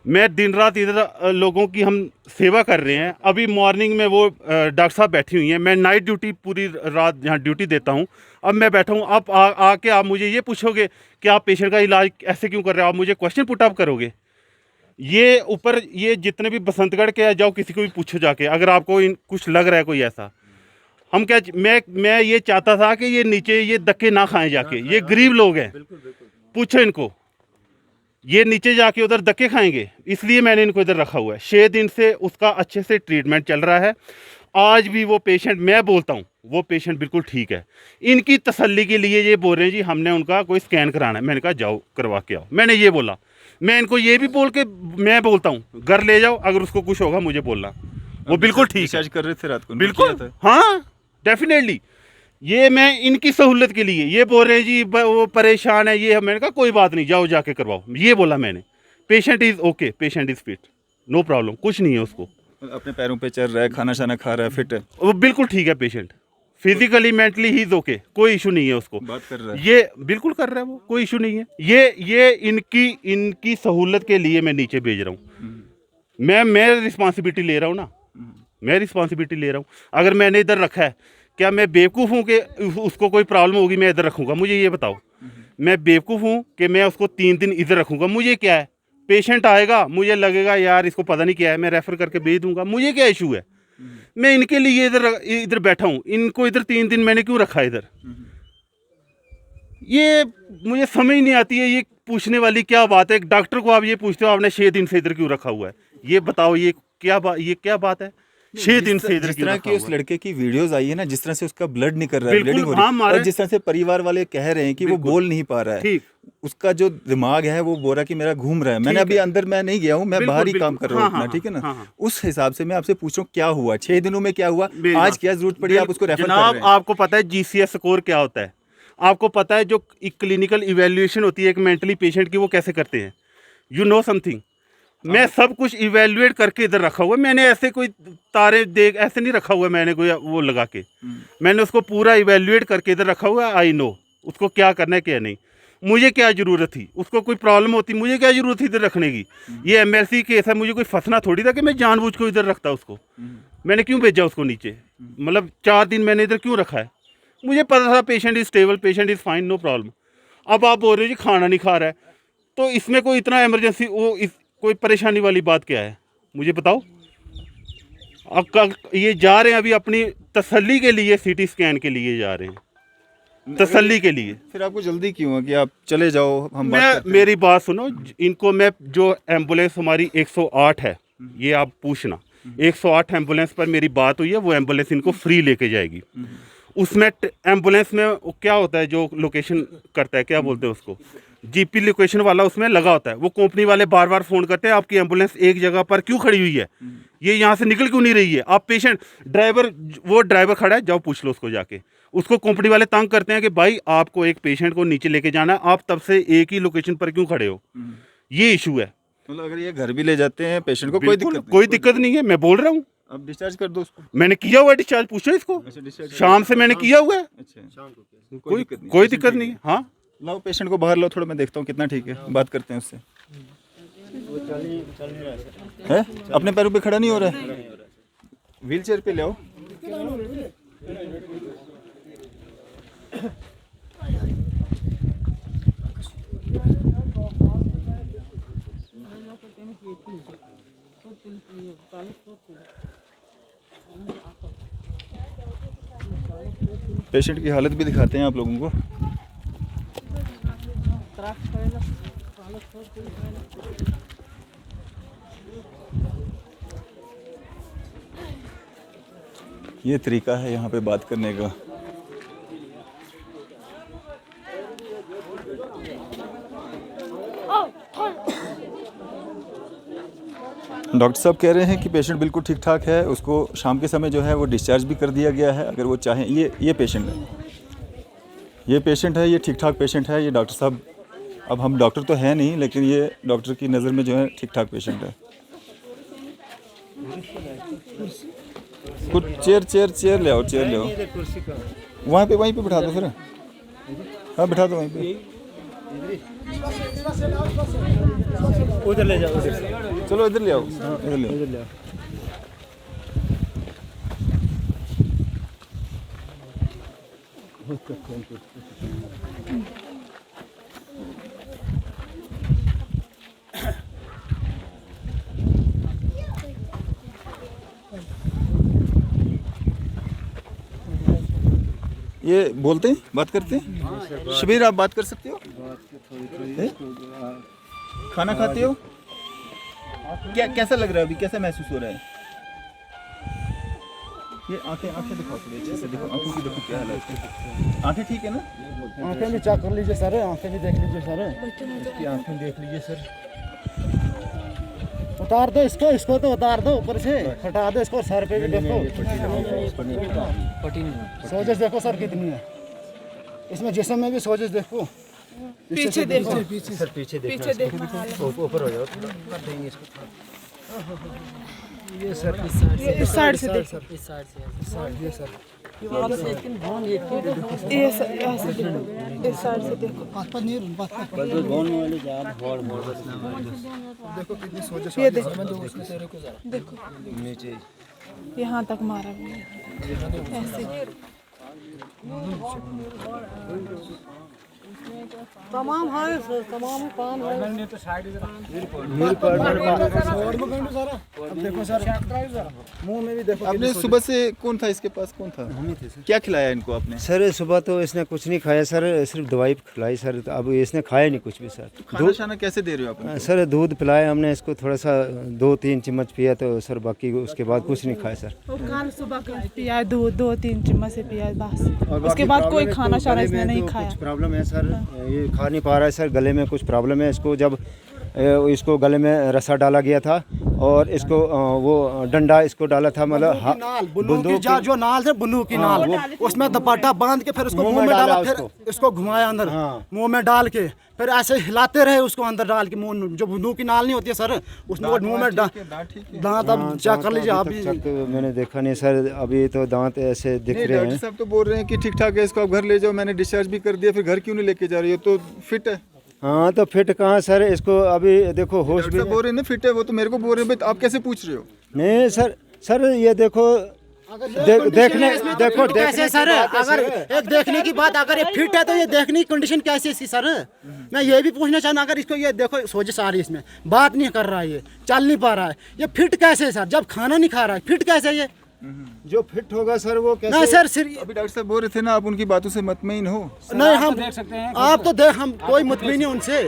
मैं दिन रात इधर लोगों की हम सेवा कर रहे हैं। अभी मॉर्निंग में वो डॉक्टर साहब बैठी हुई हैं, मैं नाइट ड्यूटी पूरी रात यहाँ ड्यूटी देता हूँ। अब मैं बैठा हूँ, आप आके आप मुझे ये पूछोगे कि आप पेशेंट का इलाज ऐसे क्यों कर रहे हो? आप मुझे क्वेश्चन पुट अप करोगे? ये ऊपर ये जितने भी बसंतगढ़ के जाओ, किसी को भी पूछो जाके, अगर आपको कुछ लग रहा है कोई ऐसा, हम क्या मैं ये चाहता था कि ये नीचे ये धक्के ना खाएं जाके, ये गरीब लोग हैं, पूछो इनको, ये नीचे जाके उधर धक्के खाएंगे, इसलिए मैंने इनको इधर रखा हुआ है। 6 दिन से उसका अच्छे से ट्रीटमेंट चल रहा है। आज भी वो पेशेंट, मैं बोलता हूँ वो पेशेंट बिल्कुल ठीक है। इनकी तसल्ली के लिए ये बोल रहे हैं जी हमने उनका कोई स्कैन कराना है। मैंने कहा जाओ करवा के आओ, मैंने ये बोला। मैं इनको ये भी बोल के मैं बोलता हूँ घर ले जाओ, अगर उसको कुछ होगा मुझे बोलना, वो बिल्कुल ठीक है। कर रहे थे रात को? बिल्कुल, हाँ डेफिनेटली। ये मैं इनकी सहूलत के लिए, ये बोल रहे हैं जी वो परेशान है, ये मैंने कहा कोई बात नहीं, जाओ जाके करवाओ, ये बोला मैंने। Patient is okay, patient is fit, no problem, कुछ नहीं है उसको, अपने पैरों पे चल रहा है, खाना शाना खा रहा है, फिट है, वो बिल्कुल ठीक है patient, physically mentally he is okay, कोई इशू नहीं है उसको। बात कर रहा है, ये बिल्कुल कर रहा है वो, कोई इशू नहीं है। ये इनकी सहूलत के लिए मैं नीचे भेज रहा हूँ। मैं रिस्पॉन्सिबिलिटी ले रहा हूँ ना, मैं रिस्पॉन्सिबिलिटी ले रहा हूँ। अगर मैंने इधर रखा है, क्या मैं बेवकूफ़ हूँ कि उसको कोई प्रॉब्लम होगी मैं इधर रखूँगा? मुझे ये बताओ, मैं बेवकूफ़ हूँ कि मैं उसको 3 दिन इधर रखूँगा? मुझे क्या है, पेशेंट आएगा, मुझे लगेगा यार इसको पता नहीं क्या है, मैं रेफ़र करके भेज दूँगा, मुझे क्या इशू है? मैं इनके लिए इधर बैठा हूँ, इनको इधर 3 दिन मैंने क्यों रखा इधर? ये मुझे समझ नहीं आती है, ये पूछने वाली क्या बात है? एक डॉक्टर को आप ये पूछते हो आपने 6 दिन से इधर क्यों रखा हुआ है? ये बताओ, ये क्या बात है? 6 दिन से इधर जिस तरह की उस लड़के की वीडियोस आई है ना, जिस तरह से उसका ब्लड निकल रहा है, ब्लीडिंग हो रही है, और जिस तरह से परिवार वाले कह रहे हैं कि वो बोल नहीं पा रहा है, उसका जो दिमाग है वो बोल रहा कि मेरा घूम रहा है। मैंने अभी अंदर मैं नहीं गया हूँ, मैं बाहर ही काम कर रहा हूँ अपना, ठीक है ना? उस हिसाब से मैं आपसे पूछ रहा हूँ क्या हुआ 6 दिनों में, क्या हुआ आज, क्या जरूरत पड़ी आप उसको रेफर कर रहे हैं? आपको पता है GCS स्कोर क्या होता है? आपको पता है जो क्लिनिकल इवेल्युएशन होती है एक मेंटली पेशेंट की, वो कैसे करते हैं? You know something? मैं सब कुछ इवेल्युएट करके इधर रखा हुआ है। मैंने ऐसे कोई तारे देख ऐसे नहीं रखा हुआ है, मैंने कोई वो लगा के, मैंने उसको पूरा इवेल्युएट करके इधर रखा हुआ है। आई नो उसको क्या करना है क्या नहीं। मुझे क्या ज़रूरत थी, उसको कोई प्रॉब्लम होती, मुझे क्या ज़रूरत थी इधर रखने की? ये MLC केस है, मुझे कोई फंसना थोड़ी था कि मैं जानबूझ को इधर रखता उसको। मैंने क्यों भेजा उसको नीचे? मतलब 4 दिन मैंने इधर क्यों रखा है? मुझे पता था patient is stable, patient is fine, no problem. अब आप बोल रहे हो जी खाना नहीं खा रहा है, तो इसमें कोई इतना इमरजेंसी कोई परेशानी वाली बात क्या है? मुझे बताओ। अब ये जा रहे हैं अभी अपनी तसल्ली के लिए, CT स्कैन के लिए जा रहे हैं, तसल्ली के लिए। फिर आपको जल्दी क्यों है कि आप चले जाओ, हम बात करते हैं? मेरी बात सुनो, इनको मैं जो एम्बुलेंस हमारी 108 है, ये आप पूछना, 108 एम्बुलेंस पर मेरी बात हुई है, वो एम्बुलेंस इनको फ्री लेके जाएगी। उसमें एम्बुलेंस में क्या होता है, जो लोकेशन करता है, क्या बोलते हैं उसको, जीपी लोकेशन वाला उसमें लगा होता है। वो कंपनी वाले बार बार फ़ोन करते हैं, आपकी एम्बुलेंस एक जगह पर क्यों खड़ी हुई है, ये यहाँ से निकल क्यों नहीं रही है। आप पेशेंट वो ड्राइवर खड़ा है, जाओ पूछ लो उसको जाके। उसको कंपनी वाले तंग करते हैं कि भाई आपको एक पेशेंट को नीचे लेके जाना है, आप तब से एक ही लोकेशन पर क्यों खड़े हो। ये इशू है। मतलब अगर ये घर भी ले जाते हैं पेशेंट को कोई दिक्कत नहीं है, मैं बोल रहा हूँ। अब डिस्चार्ज कर दो उसको। मैंने किया हुआ है डिस्चार्ज, पूछो इसको। शाम से मैंने किया हुआ है। अच्छा, कोई दिक्कत नहीं है। हाँ, लाओ पेशेंट को बाहर लो, थोड़ा मैं देखता हूँ कितना ठीक है, बात करते हैं उससे। है अपने पैरों पे खड़ा नहीं हो रहा है, व्हील चेयर पे ले आओ। पेशेंट की हालत भी दिखाते हैं आप लोगों को। ये तरीका है यहाँ पे बात करने का। डॉक्टर साहब कह रहे हैं कि पेशेंट बिल्कुल ठीक ठाक है, उसको शाम के समय जो है वो डिस्चार्ज भी कर दिया गया है। अगर वो चाहें, ये पेशेंट है, ये ठीक ठाक पेशेंट है। ये डॉक्टर साहब, अब हम डॉक्टर तो है नहीं, लेकिन ये डॉक्टर की नज़र में जो है ठीक ठाक पेशेंट है। कुछ चेयर ले आओ, वहीं पे बिठा दो फिर। हाँ बिठा दो वहीं पे, उधर ले जाओ। चलो इधर ले आओ, इधर ले आओ। ये बोलते हैं, बात करते हैं। शबीर आप बात कर सकते हो? खाना खाते हो? कैसा लग रहा है अभी, कैसा महसूस हो रहा है? ये आंखें दिखाओ थोड़ी अच्छे से, देखो आंखों की, देखो क्या हालत है। आंखें ठीक है ना? आंखें भी चेक कर लीजिए सर, आंखें भी देख लीजिए सर, इसकी आंखें देख लीजिए सर। उतार दो इसको तो उतार दो, ऊपर से हटा दो इसको, सर पे भी देखो, सोजस देखो सर कितनी है इसमें, जिस्म में भी सोजस देखो। पीछे देखो, सर पीछे देखो, ऊपर हो जाओ, कर देंगे इसको। ये सर इस साइड से देखो, इस साइड से, ये सर ये ऐसे देखो, इस साइड से देखो। ये देखो नीचे यहाँ तक मारा भी है, ऐसे। तमाम है सर, तमाम पान है। अब देखो सर, मुंह में भी देखो। आपने सुबह से कौन था इसके पास, कौन था? हम ही थे सर। क्या खिलाया इनको आपने? सर सुबह तो इसने कुछ नहीं खाया सर, सिर्फ दवाई खिलाई सर। अब इसने खाया नहीं कुछ भी सर। खाना शाना कैसे दे रहे हो आप? सर दूध पिलाया हमने इसको, थोड़ा सा 2-3 चम्मच पिया तो सर, बाकी उसके बाद कुछ नहीं खाया सर। कल सुबह पिया दूध, 2-3 चम्मच से पिया बस, उसके बाद कोई खाना शाना इसने नहीं खाया। कुछ प्रॉब्लम है सर, ये खा नहीं पा रहा है सर, गले में कुछ प्रॉब्लम है इसको। जब इसको गले में रस्सा डाला गया था और इसको वो डंडा इसको डाला था, मतलब बंदूक की जो नाल थे, बंदूक की नाल, उसमें दुपट्टा बांध के फिर उसको मुंह में डाला, फिर इसको घुमाया अंदर, मुंह में डाल के फिर ऐसे हिलाते रहे उसको अंदर डाल के। मुंह जो बंदूक की नाल नहीं होती है सर, उसमें मुंह में दांत, अब चेक कर लीजिए आप भी। मैंने देखा नहीं सर, अभी तो दांत ऐसे दिख रहे हैं। डॉक्टर साहब तो बोल रहे हैं कि ठीक ठाक है, इसको आप घर ले जाओ, मैंने डिस्चार्ज भी कर दिया, फिर घर क्यों नहीं लेके जा रही हो? तो फिट है। हाँ तो फिट कहाँ सर, इसको अभी देखो होश भी बोल रहे हैं ना फिट है, वो तो मेरे को बोल रहे हैं, आप कैसे पूछ रहे हो? नहीं सर ये देखो, देखो कैसे सर, अगर एक देखने की बात, अगर ये फिट है तो ये देखने की कंडीशन कैसी है इसकी सर? मैं ये भी पूछना चाहता हूँ, अगर इसको ये देखो सोजस आ रही है, इसमें बात नहीं कर रहा है, ये चल नहीं पा रहा है, ये फिट कैसे है सर? जब खाना नहीं खा रहा है, फिट कैसे है ये? जो फिट होगा सर वो कैसे? नहीं सर, सिर्फ अभी डॉक्टर साहब बोल रहे थे ना, आप उनकी बातों से मुतमईन हो? नहीं, हम देख सकते हैं, आप तो देख, हम कोई मुतमईन नहीं उनसे।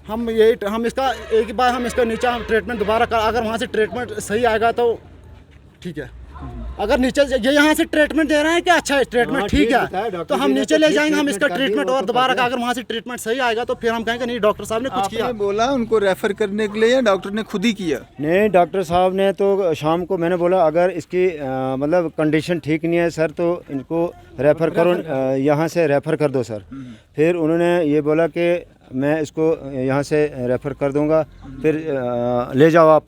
हम इसका एक ही बार हम इसका नीचे हम ट्रीटमेंट दोबारा कर, अगर वहाँ से ट्रीटमेंट सही आएगा तो ठीक है। अगर नीचे ये यहाँ से ट्रीटमेंट दे रहे हैं कि अच्छा है ट्रीटमेंट ठीक है, तो हम नीचे ले जाएंगे हम इसका ट्रीटमेंट और दोबारा का, अगर वहाँ से ट्रीटमेंट सही आएगा तो फिर हम कहेंगे नहीं डॉक्टर साहब ने कुछ किया। आपने बोला उनको रेफर करने के लिए या डॉक्टर ने खुद ही किया? नहीं, डॉक्टर साहब ने तो शाम को मैंने बोला अगर इसकी मतलब कंडीशन ठीक नहीं है सर तो इनको रेफ़र करो, यहाँ से रेफ़र कर दो सर। फिर उन्होंने ये बोला कि मैं इसको यहाँ से रेफ़र कर दूँगा, फिर ले जाओ आप,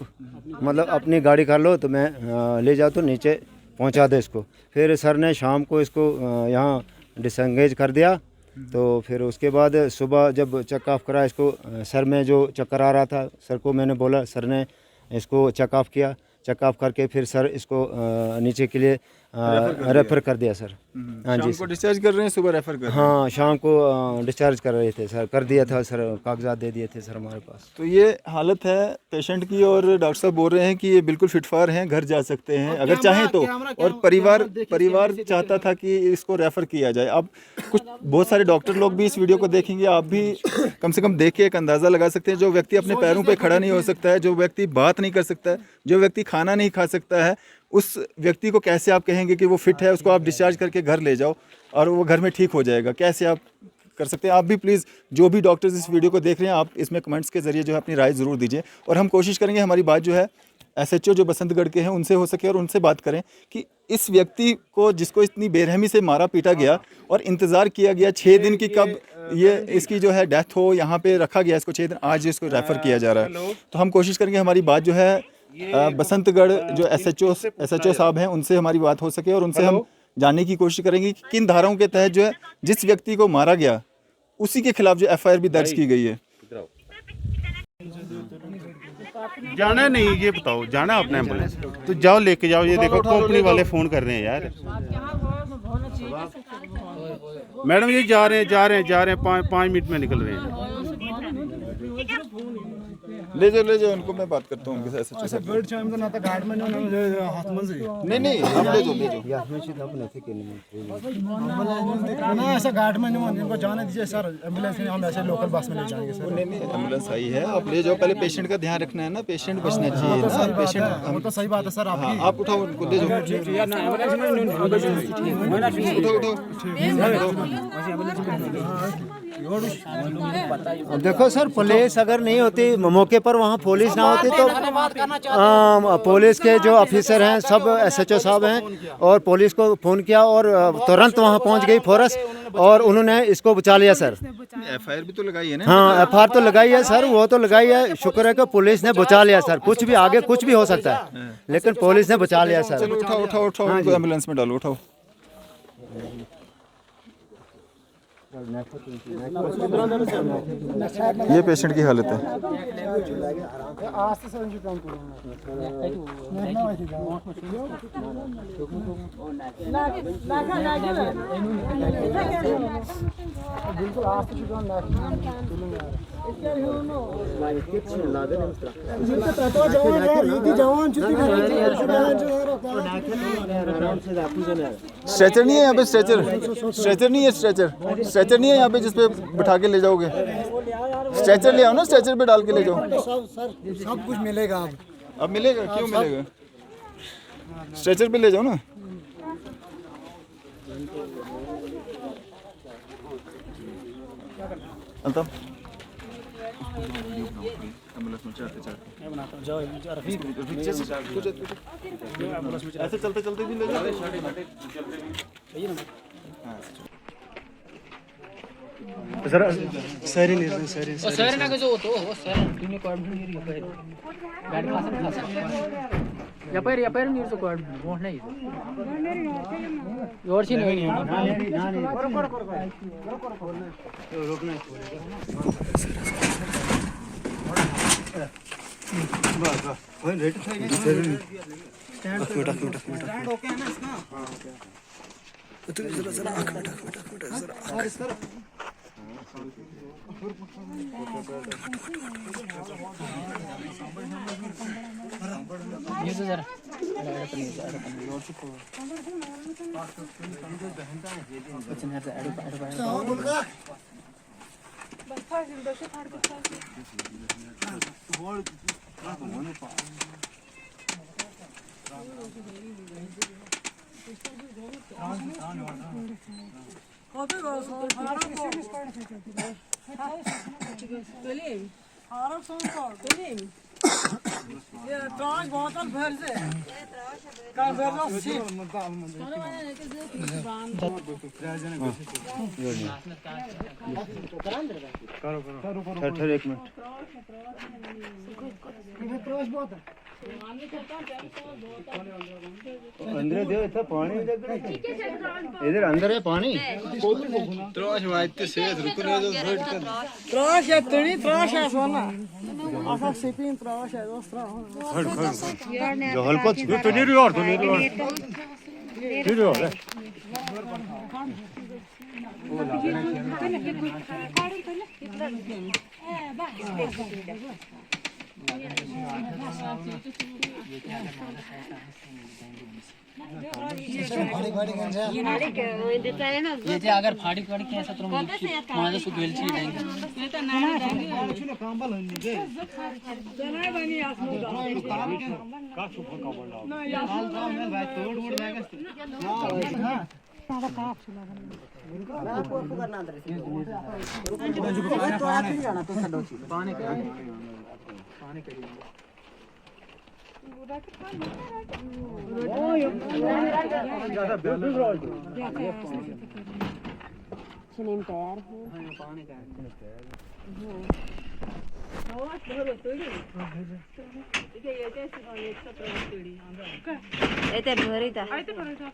मतलब अपनी गाड़ी कर लो तो मैं ले जाओ तो नीचे पहुंचा दे इसको। फिर सर ने शाम को इसको यहाँ डिसंगेज कर दिया। तो फिर उसके बाद सुबह जब चेक ऑफ करा इसको, सर में जो चक्कर आ रहा था सर को मैंने बोला, सर ने इसको चेक ऑफ किया। चेक ऑफ करके फिर सर इसको नीचे के लिए रेफ़र कर दिया सर। हाँ जी, को डिस्चार्ज कर रहे हैं, सुबह रेफर कर रहे हैं। हाँ शाम को डिस्चार्ज कर रहे थे सर, कर दिया था सर, कागजात दे दिए थे सर हमारे पास। तो ये हालत है पेशेंट की और डॉक्टर साहब बोल रहे हैं कि ये बिल्कुल फिटफार हैं, घर जा सकते हैं अगर चाहें तो। और परिवार चाहता था कि इसको रेफ़र किया जाए। अब कुछ बहुत सारे डॉक्टर लोग भी इस वीडियो को देखेंगे, आप भी कम से कम देख के एक अंदाज़ा लगा सकते हैं। जो व्यक्ति अपने पैरों पर खड़ा नहीं हो सकता है, जो व्यक्ति बात नहीं कर सकता है, जो व्यक्ति खाना नहीं खा सकता है, उस व्यक्ति को कैसे आप कहेंगे कि वो फिट है, उसको आप डिस्चार्ज करके घर ले जाओ और वो घर में ठीक हो जाएगा? कैसे आप कर सकते हैं? आप भी प्लीज़ जो भी डॉक्टर्स इस वीडियो को देख रहे हैं, आप इसमें कमेंट्स के ज़रिए जो है अपनी राय ज़रूर दीजिए। और हम कोशिश करेंगे हमारी बात जो है SHO जो बसंतगढ़ के हैं उनसे हो सके और उनसे बात करें कि इस व्यक्ति को जिसको इतनी बेरहमी से मारा पीटा गया और इंतज़ार किया गया 6 दिन की, कब ये इसकी जो है डेथ हो, यहाँ पे रखा गया इसको 6 दिन, आज इसको रेफ़र किया जा रहा है। तो हम कोशिश करेंगे हमारी बात जो है बसंतगढ़ जो SHO साहब हैं उनसे हमारी बात हो सके और उनसे हम जानने की कोशिश करेंगे कि किन धाराओं के तहत जो है जिस व्यक्ति को मारा गया उसी के खिलाफ जो FIR भी दर्ज की गई है। जाना है नहीं, ये बताओ जाना अपने एम्बुलेंस तो जाओ लेके जाओ। ये देखो कंपनी वाले फ़ोन कर रहे हैं यार। मैडम ये जा रहे हैं 5 मिनट में निकल रहे हैं। ले जाओ उनको, मैं बात करता हूँ उनके साथ। नहीं आप ले जाओ ऐसा गार्ड में नहीं, इनको जाने दीजिए सर, एम्बुलेंस में हम ऐसे लोकल बस में ले जाएंगे सर। नहीं एम्बुलेंस आई है, आप ले जाओ। पहले पेशेंट का ध्यान रखना है ना, पेशेंट बचना चाहिए। पेशेंट वो तो सही बात है सर आपकी। आप उठाओ उनको, ले जाओ। अब देखो सर, पुलिस अगर नहीं होती मौके पर, वहाँ पुलिस ना होती तो पुलिस के जो ऑफिसर हैं सब SHO साहब हैं और पुलिस को फ़ोन किया और तुरंत वहाँ पहुँच गई फोर्स और उन्होंने इसको बचा लिया सर। FIR भी तो लगाई है ना? हाँ FIR तो लगाई है सर, वो तो लगाई है। शुक्र है कि पुलिस ने बचा लिया सर। कुछ भी आगे कुछ भी हो सकता है लेकिन पुलिस ने बचा लिया सर। चलो उठाओ उनको एम्बुलेंस में डालो, उठाओ। ये पेशेंट की हालत है। स्ट्रेचर नहीं है यहाँ पे, स्ट्रेचर नहीं है, स्ट्रेचर नहीं है यहाँ पे जिसपे बिठा के ले जाओगे। स्ट्रेचर ले आओ ना, स्ट्रेचर पे डाल के ले जाओ। सब कुछ मिलेगा अब मिलेगा, क्यों मिलेगा? स्ट्रेचर पे ले जाओ ना। अल्ताफ ऐसे चलते भी ले जाओ। सर ना जो होतो सर तुम्ही कॉर्ड घेऊन गाडी या पैर नीर तो कॉर्ड मोठ नाही योरची नाही रोकना बस होय रेट થઈ ગઈ स्टैंड ओके है ना इसका तो जरा आंख बेटा जरा ये तो जरा ठहर एक मिनट अंदर दे इतना पानी इधर अंदर है पानी त्राश वाइते से रुकने दो त्राश है तणी त्राश है सोना आसा सिपिंग त्राश है दोस्ता जो हल्को तो नहीं रही और ये जे अगर फाड़ी फाड़ी के ऐसा तो माजे सु गेल छी देंगे ये तो ना देंगे कांबल होने जना बनी आसमो का सुख कांबल ना यार में भाई तोड़ मोड़ जाएगा हां सारा काफ सुना ना कोप करना अंदर से तो आप ही जाना तो छड़ो छी पानी करी ज्यादा बैलेंस रोल चनेम तैयार है पानी का बहुत भरो तोड़ी ठीक है ये कैसे और एक साथ तोड़ी एते भरी था आते भरी था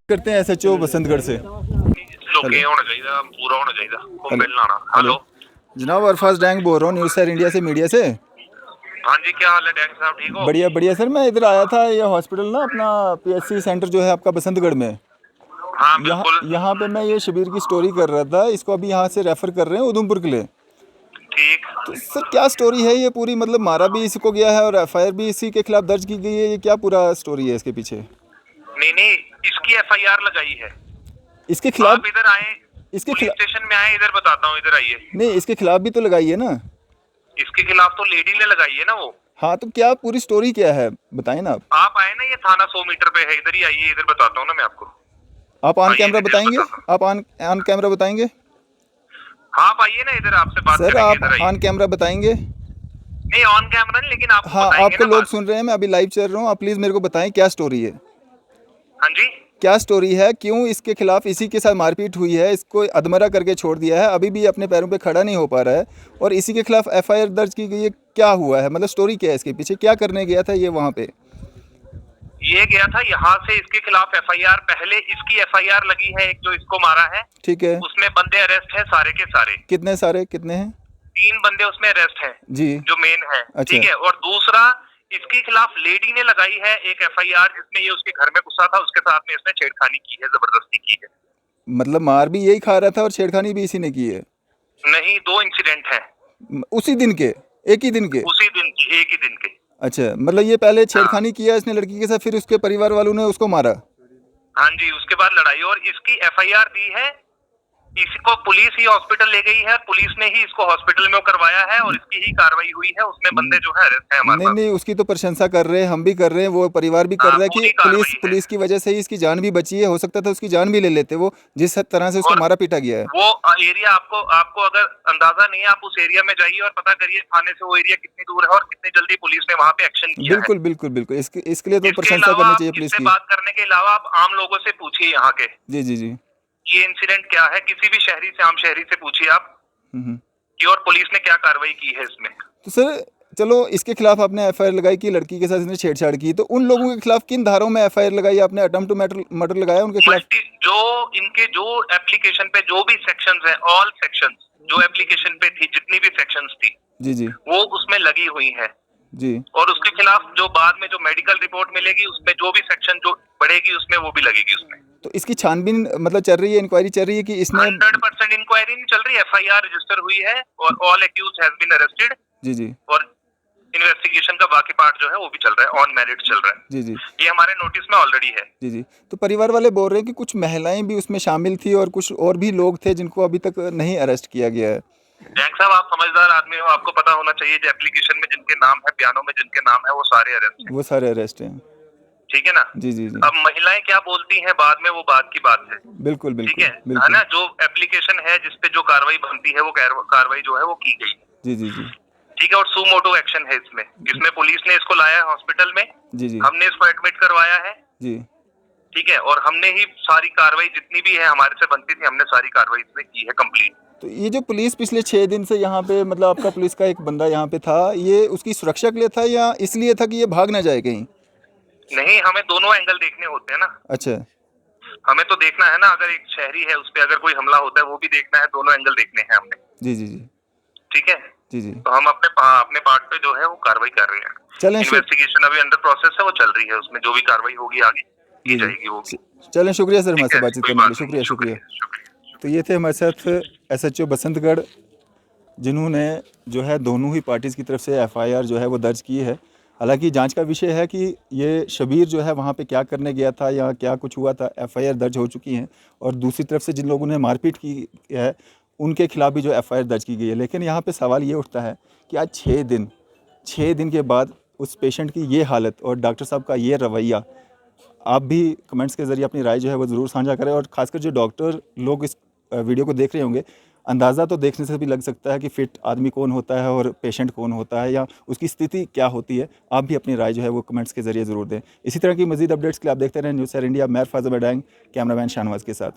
करते हैं एसएचओ बसंतगढ़ से। लोके होना चाहिए, पूरा होना चाहिए को मिलना ना। हेलो जनाब अरफाज डैंग बोल रहा हूँ न्यूज़ सर इंडिया से, मीडिया से। हाँ जी, क्या हाल है डैंग साहब, ठीक हो? बढ़िया बढ़िया सर, मैं इधर आया था, ये हॉस्पिटल ना अपना पीएचसी सेंटर जो है आपका बसंतगढ़ में। हाँ बिल्कुल। यहाँ पे मैं ये शबीर की स्टोरी कर रहा था, इसको अभी यहाँ से रेफर कर रहे हैं उधमपुर के लिए। ठीक। तो सर क्या स्टोरी है ये पूरी, मतलब मारा भी इसी को गया है और एफआईआर भी इसी के खिलाफ दर्ज की गई है, ये क्या पूरा स्टोरी है इसके पीछे? नहीं, इसकी एफआईआर लगाई है। इसके खिलाफ आप इधर आए, इसके पुलिस स्टेशन में आए, इधर बताता हूँ, इधर आइए। नहीं, इसके खिलाफ भी तो लगाई है ना? इसके खिलाफ तो लेडी ने लगाई है ना वो। हाँ, तो क्या पूरी स्टोरी क्या है बताएं ना आप आए ना, ये थाना 100 मीटर पे है, इधर ही आइए, इधर बताता हूँ ना मैं आपको। आप ऑन कैमरा बताएंगे? आप ऑन कैमरा बताएंगे? हाँ आप आइए ना इधर, आपसे बात सर करेंगे। आप ऑन कैमरा बताएंगे? नहीं ऑन कैमरा नहीं, लेकिन आप हाँ, आपको लोग सुन रहे हैं, मैं अभी लाइव चल रहा हूँ, आप प्लीज मेरे को बताएं क्या स्टोरी है। हाँ जी, क्या स्टोरी है, क्यों इसके खिलाफ इसी के साथ मारपीट हुई है, इसको अधमरा करके छोड़ दिया है, अभी भी अपने पैरों पे खड़ा नहीं हो पा रहा है और इसी के खिलाफ एफआईआर दर्ज की गई है, क्या हुआ है, मतलब स्टोरी क्या है इसके पीछे, क्या करने गया था ये वहाँ पे? ये गया था यहाँ से, इसके खिलाफ एफआईआर, पहले इसकी एफआईआर लगी है, एक जो इसको मारा है, ठीक है, उसमें बंदे अरेस्ट है सारे के सारे। कितने हैं? 3 बंदे उसमें अरेस्ट हैं जी, जो मेन है। अच्छा। ठीक है, और दूसरा इसके खिलाफ लेडी ने लगाई है एक एफआईआर, जिसमें ये उसके घर में घुसा था, उसके साथ में इसने छेड़खानी की है, जबरदस्ती की है। मतलब मार भी यही खा रहा था और छेड़खानी भी इसी ने की है? नहीं, 2 इंसिडेंट है उसी दिन के, एक ही दिन के? उसी दिन की, एक ही दिन के। अच्छा, मतलब ये पहले छेड़खानी किया इसने लड़की के साथ, फिर उसके परिवार वालों ने उसको मारा? हाँ जी, उसके बाद लड़ाई, और इसकी एफआईआर दी है, इसको पुलिस ही हॉस्पिटल ले गई है, पुलिस ने ही इसको हॉस्पिटल में करवाया है और इसकी ही कार्रवाई हुई है, उसमें बंदे जो है अरेस्ट है हमारे पास। नहीं, उसकी तो प्रशंसा कर रहे हैं, हम भी कर रहे हैं, वो परिवार भी कर रहा है कि पुलिस की वजह से ही इसकी जान भी बची है, हो सकता था उसकी जान भी ले लेते वो, जिस तरह से उसको मारा पीटा गया है। वो एरिया आपको अगर अंदाजा नहीं है, आप उस एरिया में जाइए और पता करिए थाने से वो एरिया कितनी दूर है और कितनी जल्दी पुलिस ने वहाँ पे एक्शन किया है। बिल्कुल, इसके लिए तो प्रशंसा करनी चाहिए पुलिस की। बात करने के अलावा आप आम लोगों से पूछिए यहाँ के, जी, ये इंसिडेंट क्या है, किसी भी शहरी से, आम शहरी से पूछिए आप कि और पुलिस ने क्या कार्रवाई की है इसमें। तो सर चलो, इसके खिलाफ आपने एफआईआर लगाई कि लड़की के साथ इसने छेड़छाड़ की, तो उन लोगों के खिलाफ किन धाराओं में एफआईआर लगाई आपने? अटेम्प्ट टू मर्डर लगाया उनके खिलाफ? जो इनके जो एप्लीकेशन पे जो भी सेक्शंस है, ऑल सेक्शंस जो एप्लीकेशन पे थी, जितनी भी सेक्शंस थी जी वो उसमें लगी हुई है जी, और उसके खिलाफ जो बाद में जो मेडिकल रिपोर्ट मिलेगी उसमें जो भी सेक्शन जो बढ़ेगी उसमें वो भी लगेगी उसमें। तो इसकी छानबीन मतलब चल रही है, इंक्वायरी चल रही है कि इसने? 100% इंक्वायरी नहीं चल रही, एफआईआर रजिस्टर हुई है और all accused has been arrested. जी, और इन्वेस्टिगेशन का बाकी पार्ट जो है वो भी चल रहा है, ऑन मेरिट चल रहा है। जी जी ये हमारे नोटिस में ऑलरेडी है। जी जी। तो परिवार वाले बोल रहे हैं कि कुछ महिलाएं भी उसमें शामिल थी और कुछ और भी लोग थे जिनको अभी तक नहीं अरेस्ट किया गया है। जैक साहब, आप समझदार आदमी हो, आपको पता होना चाहिए जो एप्लीकेशन में जिनके नाम है, बयानों में जिनके नाम है, वो सारे अरेस्ट हैं। वो सारे अरेस्ट हैं। ठीक है ना? जी जी जी। अब महिलाएं क्या बोलती हैं बाद में, वो बात की बात है। बिल्कुल ठीक बिल्कुल है बिल्कुल। ना? जो एप्लीकेशन है जिसपे जो कार्रवाई बनती है वो कार्रवाई जो है वो की गई। जी जी जी ठीक है, और सुमोटो एक्शन है इसमें पुलिस ने इसको लाया है हॉस्पिटल में। जी जी हमने इसको एडमिट करवाया है। जी। ठीक है, और हमने ही सारी कार्रवाई जितनी भी है हमारे से बनती थी, हमने सारी कार्रवाई इसमें की है कंप्लीट। तो ये जो पुलिस पिछले 6 दिन से यहाँ पे, मतलब आपका पुलिस का एक बंदा यहाँ पे था, ये उसकी सुरक्षा के लिए था या इसलिए था कि ये भाग ना जाए कहीं? नहीं, हमें दोनों एंगल देखने होते हैं ना। अच्छा। हमें तो देखना है ना, अगर एक शहरी है उस पर अगर कोई हमला होता है वो भी देखना है, दोनों एंगल देखने हैं हमने। जी जी जी ठीक है जी जी। तो हम अपने पार्ट पे जो है वो कार्रवाई कर रहे हैं। चलें इन्वेस्टिगेशन अभी अंडर प्रोसेस है, वो चल रही है, उसमें जो भी कार्रवाई होगी आगे की जाएगी वो भी। चलें, शुक्रिया सर हमारे ठीक से है, बातचीत कोई करने के बात लिए। नहीं, शुक्रिया शुक्रिया। शुक्रिया। तो ये थे हमारे साथ SHO बसंतगढ़, जिन्होंने जो है दोनों ही पार्टीज़ की तरफ से FIR जो है वो दर्ज की है। हालांकि जांच का विषय है कि ये शबीर जो है वहाँ पे क्या करने गया था या क्या कुछ हुआ था। FIR दर्ज हो चुकी हैं और दूसरी तरफ से जिन लोगों ने मारपीट की है उनके खिलाफ भी जो FIR दर्ज की गई है। लेकिन यहाँ पे सवाल ये उठता है कि आज 6 दिन के बाद उस पेशेंट की ये हालत और डॉक्टर साहब का ये रवैया, आप भी कमेंट्स के ज़रिए अपनी राय जो है वो ज़रूर साझा करें। और ख़ासकर जो डॉक्टर लोग इस वीडियो को देख रहे होंगे, अंदाज़ा तो देखने से भी लग सकता है कि फ़िट आदमी कौन होता है और पेशेंट कौन होता है या उसकी स्थिति क्या होती है। आप भी अपनी राय जो है वो कमेंट्स के ज़रिए ज़रूर दें। इसी तरह की मज़ीद अपडेट्स के लिए आप देखते रहें न्यूज़ सर इंडिया। मैं फैज़ल बडांग, कैमरामैन शाहनवाज के साथ।